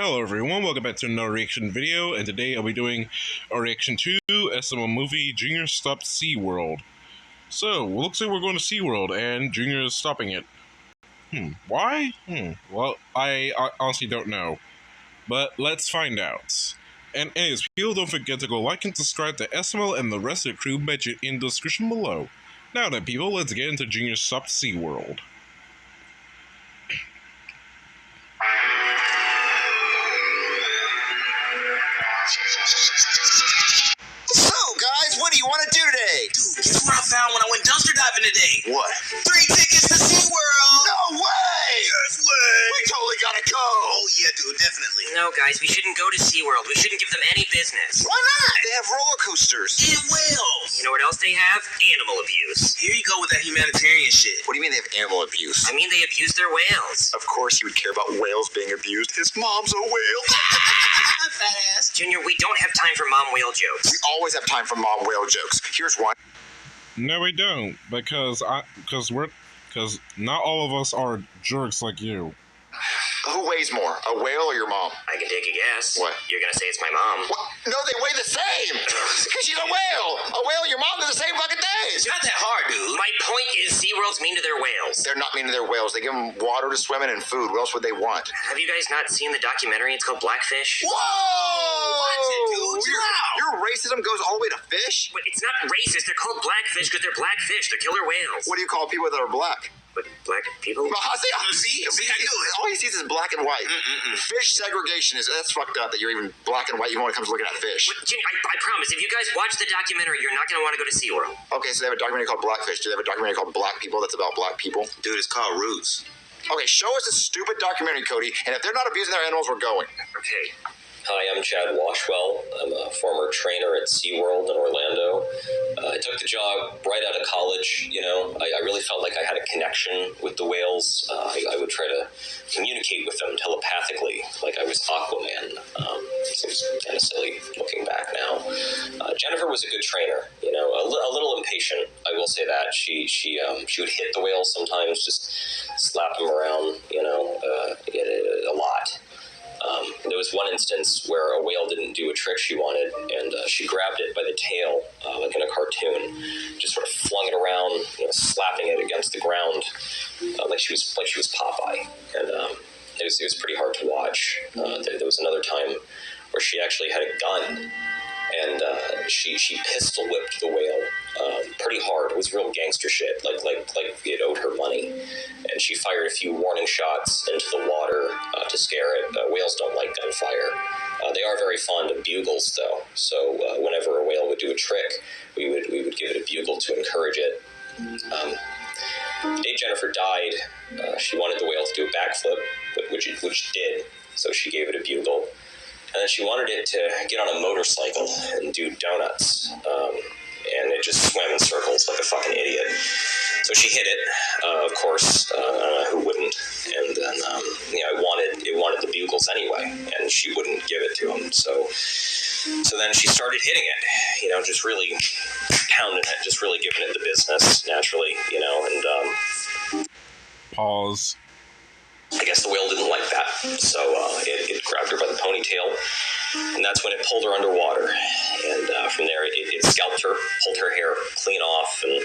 Hello everyone, welcome back to another reaction video, and today I'll be doing a reaction to SML movie Junior Stopped SeaWorld. So, looks like we're going to SeaWorld, and Junior is stopping it. Why? Well, I honestly don't know. But let's find out. And anyways, people, don't forget to go like and subscribe to SML and the rest of the crew budget in the description below. Now then people, let's get into Junior Stopped SeaWorld. So, guys, what do you want to do today? Dude, guess what I found when I went dumpster diving today? What? 3 tickets to SeaWorld! No way! Yes way! We totally gotta go! Oh yeah, dude, definitely. No, guys, we shouldn't go to SeaWorld. We shouldn't give them any business. Why not? They have roller coasters. And whales! You know what else they have? Animal abuse. Here you go with that humanitarian shit. What do you mean they have animal abuse? I mean, they abuse their whales. Of course he would care about whales being abused. His mom's a whale. Fat ass. Junior, we don't have time for mom whale jokes. We always have time for mom whale jokes. Here's one. No, we don't, because not all of us are jerks like you. Who weighs more, a whale or your mom? I can take a guess. What? You're gonna say it's my mom. What? No, they weigh the same! Because she's a whale! A whale and your mom, they're the same fucking thing! It's not that hard, dude. My point is SeaWorld's mean to their whales. They're not mean to their whales. They give them water to swim in and food. What else would they want? Have you guys not seen the documentary? It's called Blackfish. Whoa! What, dude? Chill out. Your racism goes all the way to fish? But it's not racist. They're called blackfish because they're black fish. They're killer whales. What do you call people that are black? But black people? See, I knew it. All he sees is black and white. Fish segregation that's fucked up that you're even black and white even when it comes to looking at fish. But, Junior, I promise, if you guys watch the documentary, you're not going to want to go to SeaWorld. Okay, so they have a documentary called Blackfish. Do they have a documentary called Black People that's about black people? Dude, it's called Roots. Okay, show us a stupid documentary, Cody, and if they're not abusing their animals, we're going. Okay. Hi, I'm Chad Washwell. I'm a former trainer at SeaWorld in Orlando. I took the job right out of college. You know, I really felt like I had a connection with the whales. I would try to communicate with them telepathically, like I was Aquaman. Seems kind of silly looking back now. Jennifer was a good trainer. You know, a little impatient. I will say that. She would hit the whales sometimes, just slap them around. You know, a lot. There was one instance where a whale didn't do a trick she wanted, and she grabbed it by the tail, like in a cartoon, just sort of flung it around, you know, slapping it against the ground, like she was Popeye, and it was pretty hard to watch. There was another time where she actually had a gun, and she pistol whipped the whale pretty hard. It was real gangster shit, like it owed her money. And she fired a few warning shots into the water to scare it. Whales don't like gunfire. They are very fond of bugles, though. So whenever a whale would do a trick, we would give it a bugle to encourage it. The day Jennifer died, she wanted the whale to do a backflip, which it did. So she gave it a bugle. And then she wanted it to get on a motorcycle and do donuts. And it just swam in circles like a fucking idiot. So she hit it, of course, who wouldn't? And then, it wanted the bugles anyway, and she wouldn't give it to him. So then she started hitting it, you know, just really pounding it, just really giving it the business naturally, you know, and, Pause. I guess the whale didn't like that, so it grabbed her by the ponytail, and that's when it pulled her underwater. And from there, it scalped her, pulled her hair clean off, and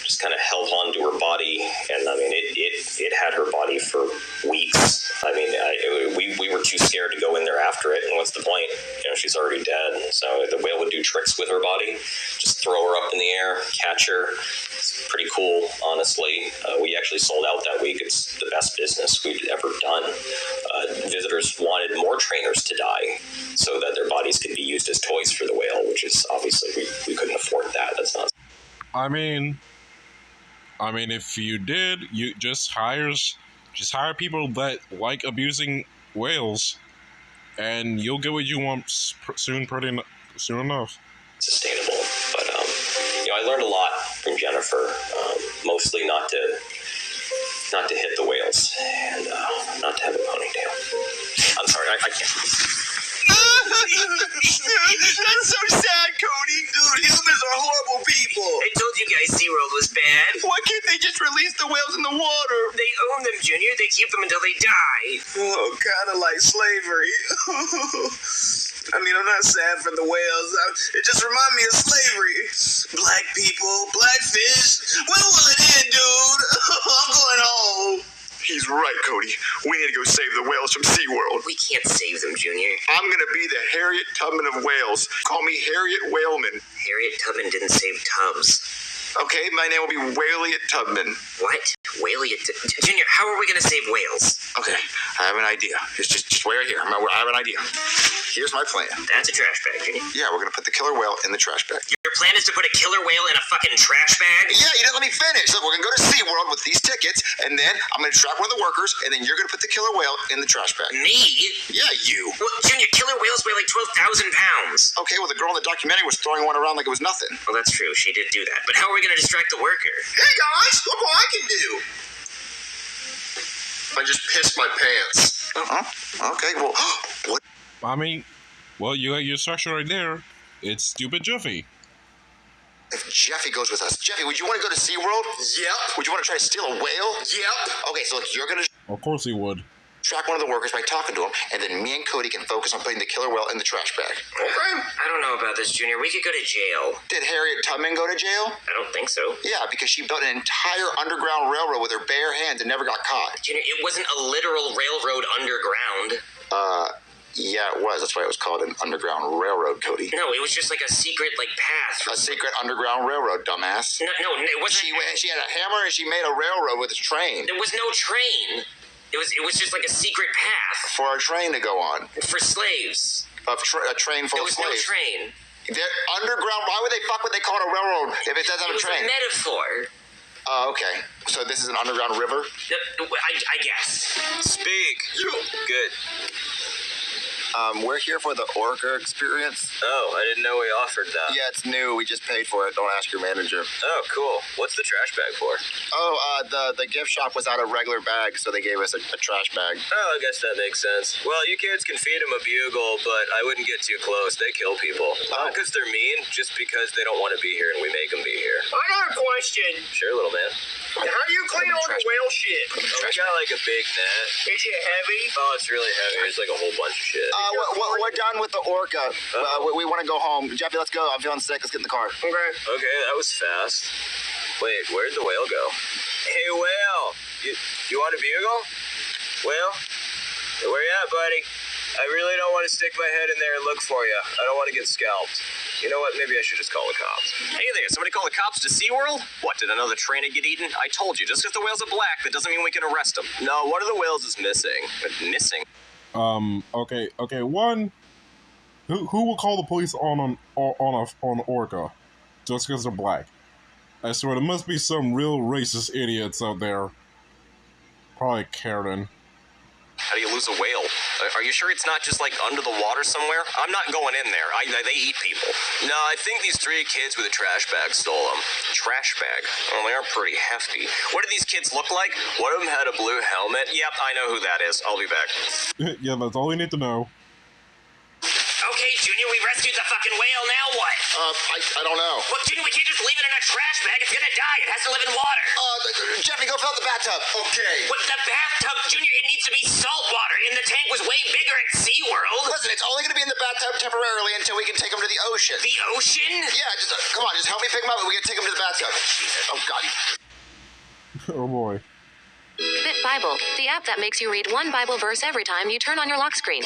just kind of held on to her body. And I mean, it had her body for weeks. I mean, we were too scared to go in there after it. And what's the point? You know, she's already dead. So the whale would do tricks with her body, just throw her up in the air, catch her. It's pretty cool, honestly. We actually sold out that week. It's the best business we've ever done. Visitors wanted more trainers to die so that their bodies could be used as toys for the whale, which is obviously we couldn't afford that. That's not. I mean, if you did, you just hire people that like abusing whales, and you'll get what you want soon enough. Sustainable, but you know, I learned a lot from Jennifer. Mostly not to hit the whales and not to have a ponytail. I'm sorry, I can't. That's so sad, Cody. Dude, humans are horrible people. I told you guys SeaWorld is bad. Why can't they just release the whales in the water? They own them, Junior. They keep them until they die. Oh, kind of like slavery. I mean, I'm not sad for the whales. It just reminds me of slavery. Black people, black fish. When will it end, dude? I'm going home. He's right, Cody. We need to go save the whales from SeaWorld. We can't save them, Junior. I'm gonna be the Harriet Tubman of whales. Call me Harriet Whaleman. Harriet Tubman didn't save Tubbs. Okay, my name will be Whaleyet Tubman. What? Whaley? Junior, how are we gonna save whales? Okay, I have an idea. Just wait right here. I have an idea. Here's my plan. That's a trash bag, Junior. Yeah, we're gonna put the killer whale in the trash bag. Your plan is to put a killer whale in a fucking trash bag? Yeah, you didn't let me finish. Look, we're gonna go to SeaWorld with these tickets, and then I'm gonna track one of the workers, and then you're gonna put the killer whale in the trash bag. Me? Yeah, you. Well, Junior, killer whales weigh like 12,000 pounds. Okay, well, the girl in the documentary was throwing one around like it was nothing. Well, that's true. She did do that. But how are we gonna distract the worker? Hey, guys, look what I can do. I just pissed my pants. Okay, well, what? I mean, well, you got your structure right there. It's stupid Jeffy. If Jeffy goes with us, Jeffy, would you want to go to SeaWorld? Yep. Would you want to try to steal a whale? Yep. Okay, so look, you're gonna Of course he would. track one of the workers by talking to him, and then me and Cody can focus on putting the killer whale in the trash bag. Okay. I don't know about this, Junior. We could go to jail. Did Harriet Tubman go to jail? I don't think so. Yeah, because she built an entire underground railroad with her bare hands and never got caught. Junior, it wasn't a literal railroad underground. Yeah, it was. That's why it was called an underground railroad, Cody. No, it was just like a secret, path. A secret underground railroad, dumbass. No, it wasn't. She had a hammer and she made a railroad with a train. There was no train. It was just like a secret path For a train to go on. for slaves. A train full There of was no slaves. train. They're underground. Why would they call it a railroad if it doesn't have It a was train? a metaphor. Oh, okay. So this is an underground river? I guess. Speak. Good. We're here for the Orca experience. Oh, I didn't know we offered that. Yeah, it's new. We just paid for it. Don't ask your manager. Oh, cool. What's the trash bag for? Oh, the gift shop was out of regular bags, so they gave us a trash bag. Oh, I guess that makes sense. Well, you kids can feed them a bugle, but I wouldn't get too close. They kill people. Not because they're mean, just because they don't want to be here and we make them be here. I got a question. Sure, little man. How do you clean all the whale shit? We got like a big net. Is it heavy? Oh, it's really heavy. There's like a whole bunch of shit. We're done with the Orca. We want to go home. Jeffy, let's go. I'm feeling sick. Let's get in the car. Okay. Okay, that was fast. Wait, where'd the whale go? Hey, whale! You want a bugle? Whale? Hey, where you at, buddy? I really don't want to stick my head in there and look for you. I don't want to get scalped. You know what? Maybe I should just call the cops. Hey there, somebody call the cops to SeaWorld? What, did another trainer get eaten? I told you, just because the whales are black, that doesn't mean we can arrest them. No, one of the whales is missing. Missing? Okay. One, who will call the police on Orca just because they're black? I swear there must be some real racist idiots out there. Probably Karen. How do you lose a whale? Are you sure it's not just like under the water somewhere? I'm not going in there. They eat people. No, I think these three kids with a trash bag stole them. Trash bag. Oh, they are pretty hefty. What do these kids look like? One of them had a blue helmet. Yep, I know who that is. I'll be back. Yeah, that's all you need to know. Okay, Junior, we rescued the fucking whale. Now what? I don't know. Well, Junior, we can't just leave it in a trash bag. It's gonna die. It has to live in water. Jeffy, go fill out the bathtub. Okay. What, the bathtub, Junior? It needs to be salt water, and the tank was way bigger at SeaWorld. Listen, it's only going to be in the bathtub temporarily until we can take him to the ocean. The ocean? Yeah, just come on, just help me pick him up, and we can take him to the bathtub. Oh God. Oh boy. Bit Bible, the app that makes you read one Bible verse every time you turn on your lock screen.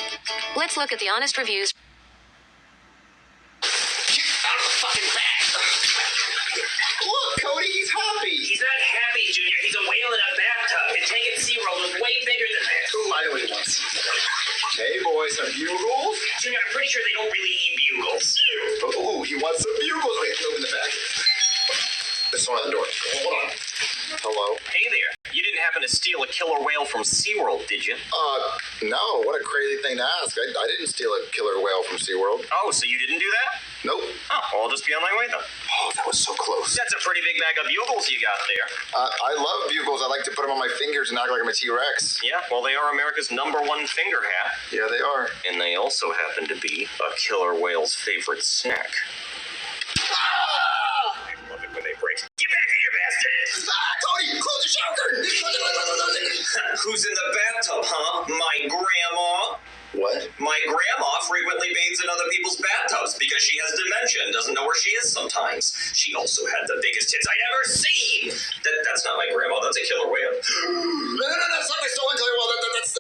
Let's look at the honest reviews. Get out of the fucking bag. Look, Cody, he's happy. He's not happy, Junior. He's a whale in a bathtub. The tank at SeaWorld was way bigger than this. I know what he wants. Hey, boys, some bugles? Junior, I'm pretty sure they don't really eat bugles. Oh, he wants some bugles. Wait, open the bag. There's someone at the door. Hold on. Hello? Hey there. You didn't happen to steal a killer whale from SeaWorld, did you? No. What a crazy thing to ask. I didn't steal a killer whale from SeaWorld. Oh, so you didn't do that? Nope. Oh, well, I'll just be on my way then. Oh, that was so close. That's a pretty big bag of bugles you got there. I love bugles. I like to put them on my fingers and act like I'm a T-Rex. Yeah, well, they are America's #1 finger hat. Yeah, they are. And they also happen to be a killer whale's favorite snack. I love it when they break. Get back here, you Who's in the bathtub, huh? My grandma. What? My grandma frequently bathes in other people's bathtubs because she has dementia and doesn't know where she is sometimes. She also had the biggest tits I'd ever seen. That's not my grandma. That's a killer whale. No, that's not my stolen killer whale. That's.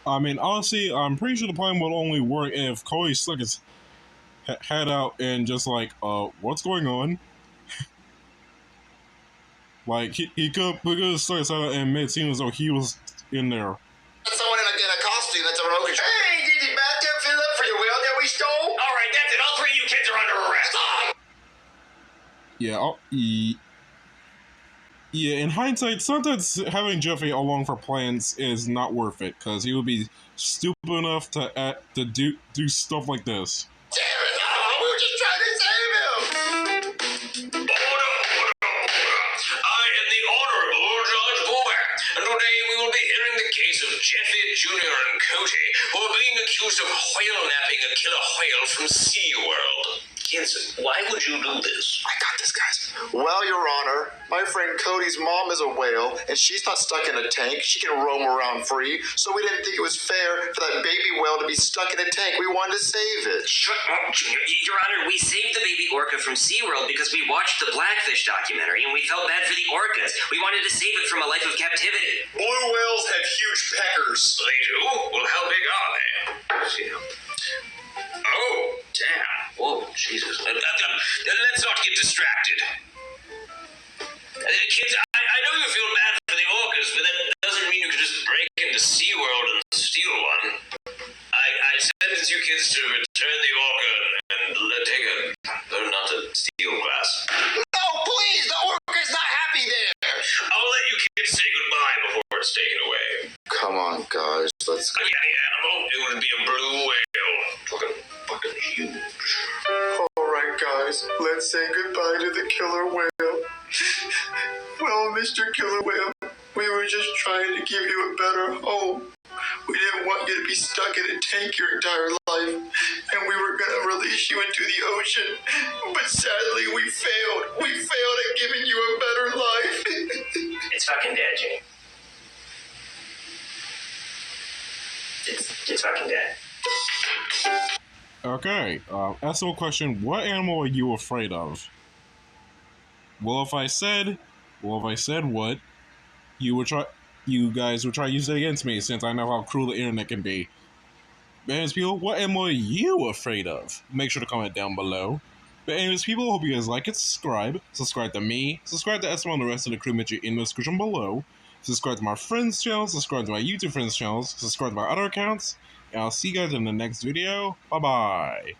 I mean, honestly, I'm pretty sure the plan would only work if Cody stuck his head out and just like, what's going on? Like, he could stuck his head out and made it seem as though he was in there. That's someone in a costume. That's a rogue. Hey, did the bathtub fill up for the whale that we stole? All right, that's it. All three of you kids are under arrest. Yeah, in hindsight, sometimes having Jeffy along for plans is not worth it, because he would be stupid enough to do stuff like this. Damn it! No, we were just trying to save him. I am the Honorable Judge Boomer, and today we will be hearing the case of Jeffy Jr. and Cody, who are being accused of whale napping a killer whale from SeaWorld. Kids, why would you do this? I got this, guys. Well, Your Honor, my friend Cody's mom is a whale, and she's not stuck in a tank. She can roam around free, so we didn't think it was fair for that baby whale to be stuck in a tank. We wanted to save it. Shut up, Junior. Your Honor, we saved the baby orca from SeaWorld because we watched the Blackfish documentary and we felt bad for the orcas. We wanted to save it from a life of captivity. Blue whales have huge peckers. They do? Well, how big are they? Let's see. Oh, damn. Whoa, Jesus. Let's not get distracted. Kids, I know you feel bad for the orcas, but that doesn't mean you can just break into SeaWorld and steal one. I sentence you kids to return the orca and learn not to steal glass. No, please! The orca's not happy there! I'll let you kids say goodbye before it's taken away. Come on, guys. Let's go. Any animal, it would be a blue whale. Fucking huge. Alright, guys. Let's say goodbye to the killer whale. Well, Mr. Killer Whale, we were just trying to give you a better home. We didn't want you to be stuck in a tank your entire life, and we were going to release you into the ocean. But sadly, we failed. We failed at giving you a better life. It's fucking dead, Jimmy. It's fucking dead. Okay, SML question, what animal are you afraid of? Well, if I said what, you guys would try to use it against me, since I know how cruel the internet can be. But anyways, people, what animal are you afraid of? Make sure to comment down below. But anyways, people, hope you guys like it, subscribe to me, subscribe to SML and the rest of the crew mentioned in the description below, subscribe to my friends' channels, subscribe to my YouTube friends' channels, subscribe to my other accounts, and I'll see you guys in the next video. Bye-bye.